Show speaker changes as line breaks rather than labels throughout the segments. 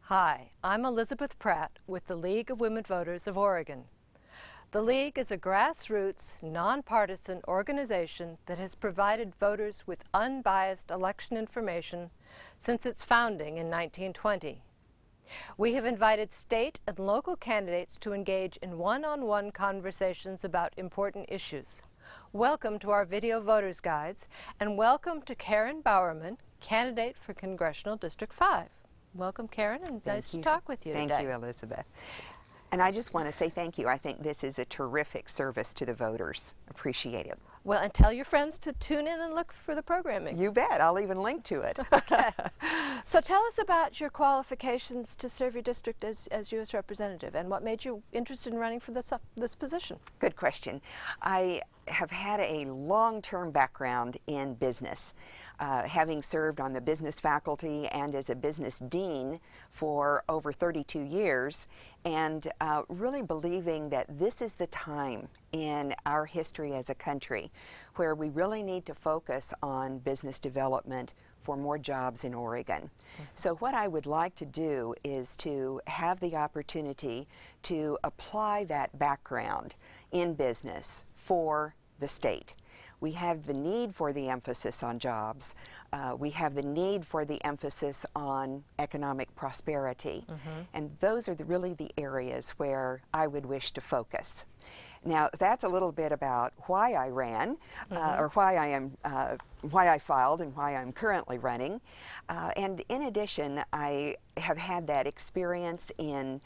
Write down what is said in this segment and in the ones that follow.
Hi, I'm Elizabeth Pratt with the League of Women Voters of Oregon. The League is a grassroots, nonpartisan organization that has provided voters with unbiased election information since its founding in 1920. We have invited state and local candidates to engage in one-on-one conversations about important issues. Welcome to our video voters guides, and welcome to Karen Bowerman, candidate for Congressional District 5. Welcome, Karen, and nice to talk with you today.
Thank you, Elizabeth. And I just want to say thank you. I think this is a terrific service to the voters. Appreciate it.
Well, and tell your friends to tune in and look for the programming.
You bet. I'll even link to it.
Okay. So tell us about your qualifications to serve your district as U.S. Representative, and what made you interested in running for this position.
Good question. I have had a long-term background in business, having served on the business faculty and as a business dean for over 32 years, and really believing that this is the time in our history as a country where we really need to focus on business development for more jobs in Oregon. Mm-hmm. So what I would like to do is to have the opportunity to apply that background in business for the state. We have the need for the emphasis on jobs. We have the need for the emphasis on economic prosperity. Mm-hmm. And those are really the areas where I would wish to focus. Now, that's a little bit about why I ran, or why I filed and why I'm currently running. And in addition, I have had that experience in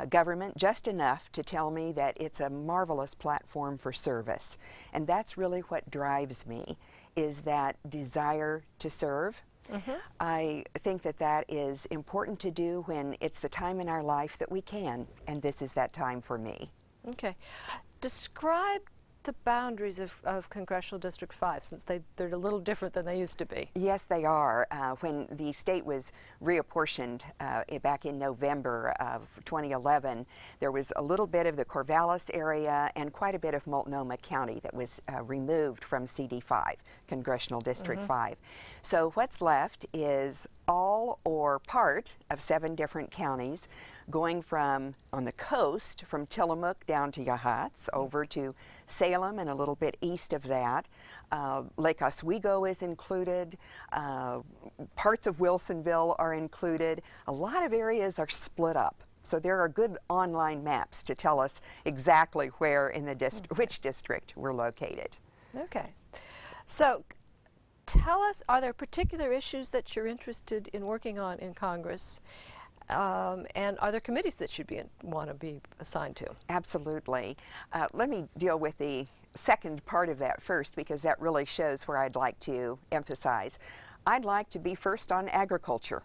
government just enough to tell me that it's a marvelous platform for service. And that's really what drives me, is that desire to serve. Mm-hmm. I think that that is important to do when it's the time in our life that we can, and this is that time for me.
Okay. Describe the boundaries of Congressional District 5, since they're a little different than they used to be.
Yes, they are. When the state was reapportioned back in November of 2011, there was a little bit of the Corvallis area and quite a bit of Multnomah County that was removed from CD5, Congressional District 5. So what's left is all or part of 7 different counties, going from on the coast from Tillamook down to Yahats, over to Salem and a little bit east of that. Lake Oswego is included. Parts of Wilsonville are included. A lot of areas are split up. So there are good online maps to tell us exactly where in the which district we're located.
Okay. So tell us, are there particular issues that you're interested in working on in Congress? And are there committees that should want to be assigned to?
Absolutely. Let me deal with the second part of that first, because that really shows where I'd like to emphasize. I'd like to be first on agriculture,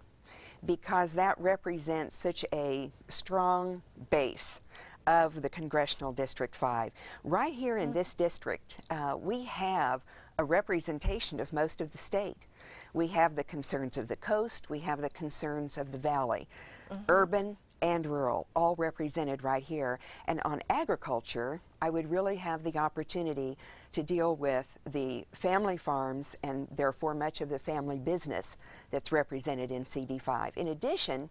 because that represents such a strong base of the Congressional District 5. Right here in this district, we have a representation of most of the state. We have the concerns of the coast, we have the concerns of the valley, urban and rural, all represented right here. And on agriculture, I would really have the opportunity to deal with the family farms and therefore much of the family business that's represented in CD5. In addition,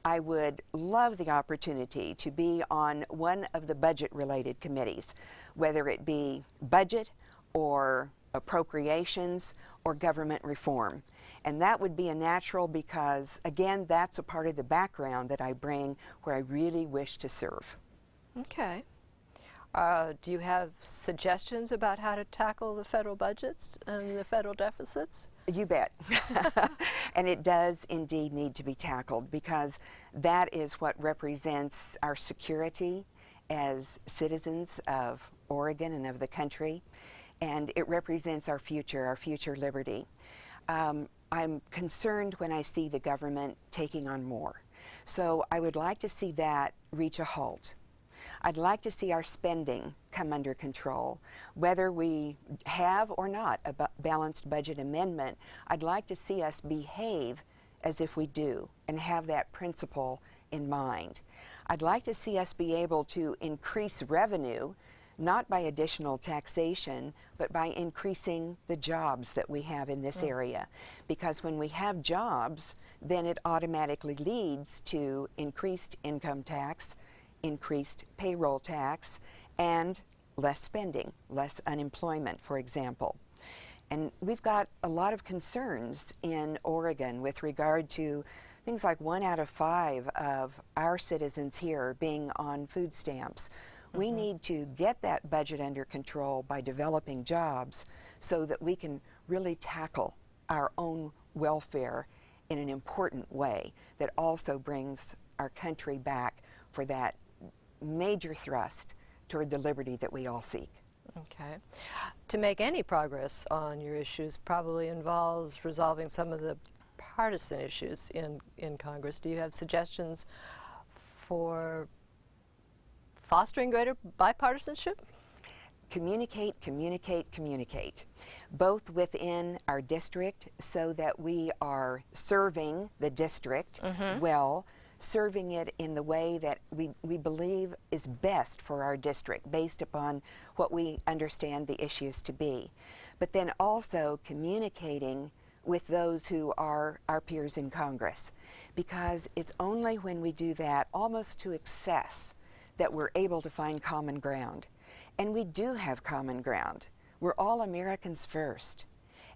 I would love the opportunity to be on one of the budget-related committees, whether it be budget or appropriations or government reform. And that would be a natural, because, again, that's a part of the background that I bring where I really wish to serve.
Okay. Do you have suggestions about how to tackle the federal budgets and the federal deficits?
You bet. And it does indeed need to be tackled, because that is what represents our security as citizens of Oregon and of the country. And it represents our future liberty. I'm concerned when I see the government taking on more. So I would like to see that reach a halt. I'd like to see our spending come under control. Whether we have or not a balanced budget amendment, I'd like to see us behave as if we do and have that principle in mind. I'd like to see us be able to increase revenue not by additional taxation, but by increasing the jobs that we have in this area. Because when we have jobs, then it automatically leads to increased income tax, increased payroll tax, and less spending, less unemployment, for example. And we've got a lot of concerns in Oregon with regard to things like 1 out of 5 of our citizens here being on food stamps. We need to get that budget under control by developing jobs so that we can really tackle our own welfare in an important way that also brings our country back for that major thrust toward the liberty that we all seek.
Okay. To make any progress on your issues probably involves resolving some of the partisan issues in Congress. Do you have suggestions for fostering greater bipartisanship?
Communicate, communicate, communicate, both within our district so that we are serving the district well, serving it in the way that we believe is best for our district based upon what we understand the issues to be. But then also communicating with those who are our peers in Congress, because it's only when we do that almost to excess that we're able to find common ground. And we do have common ground. We're all Americans first.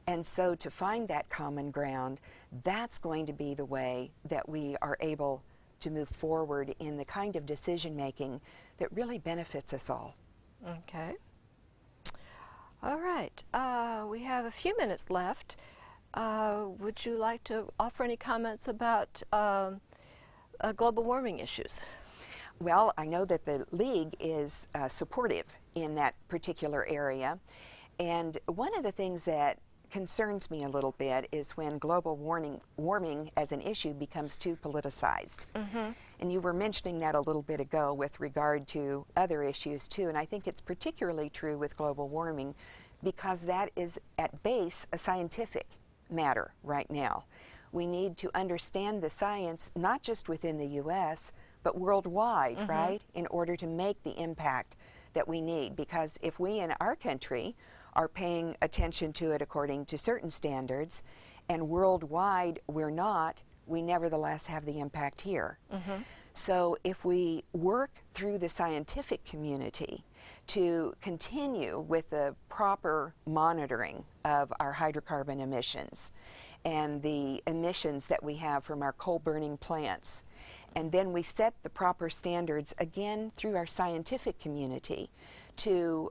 And so to find that common ground, that's going to be the way that we are able to move forward in the kind of decision making that really benefits us all.
Okay. All right. We have a few minutes left. Would you like to offer any comments about global warming issues?
Well, I know that the League is supportive in that particular area. And one of the things that concerns me a little bit is when global warming as an issue becomes too politicized. And you were mentioning that a little bit ago with regard to other issues too, and I think it's particularly true with global warming because that is at base a scientific matter right now. We need to understand the science not just within the U.S. but worldwide, right, in order to make the impact that we need. Because if we in our country are paying attention to it according to certain standards, and worldwide we're not, we nevertheless have the impact here. So if we work through the scientific community to continue with the proper monitoring of our hydrocarbon emissions and the emissions that we have from our coal-burning plants, and then we set the proper standards again through our scientific community to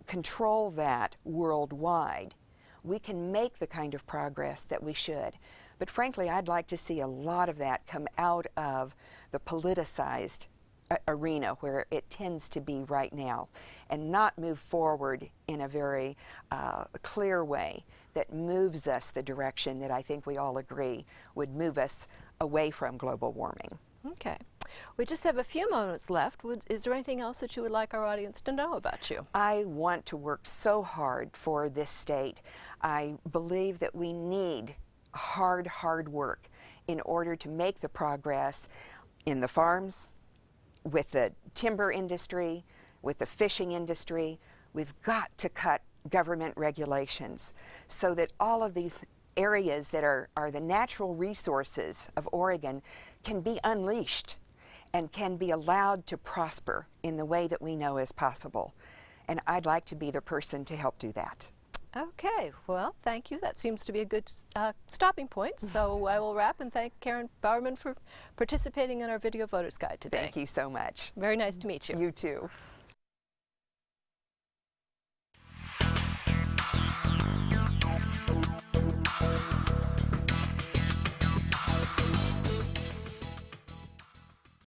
control that worldwide, we can make the kind of progress that we should. But frankly, I'd like to see a lot of that come out of the politicized arena where it tends to be right now, and not move forward in a very clear way that moves us the direction that I think we all agree would move us away from global warming.
Okay. We just have a few moments left. Is there anything else that you would like our audience to know about you?
I want to work so hard for this state. I believe that we need hard work in order to make the progress in the farms, with the timber industry, with the fishing industry. We've got to cut government regulations so that all of these areas that are the natural resources of Oregon can be unleashed and can be allowed to prosper in the way that we know is possible. And I'd like to be the person to help do that.
Okay, well, thank you. That seems to be a good stopping point. So I will wrap and thank Karen Bowerman for participating in our Video Voters Guide today.
Thank you so much.
Very nice to meet you.
You too.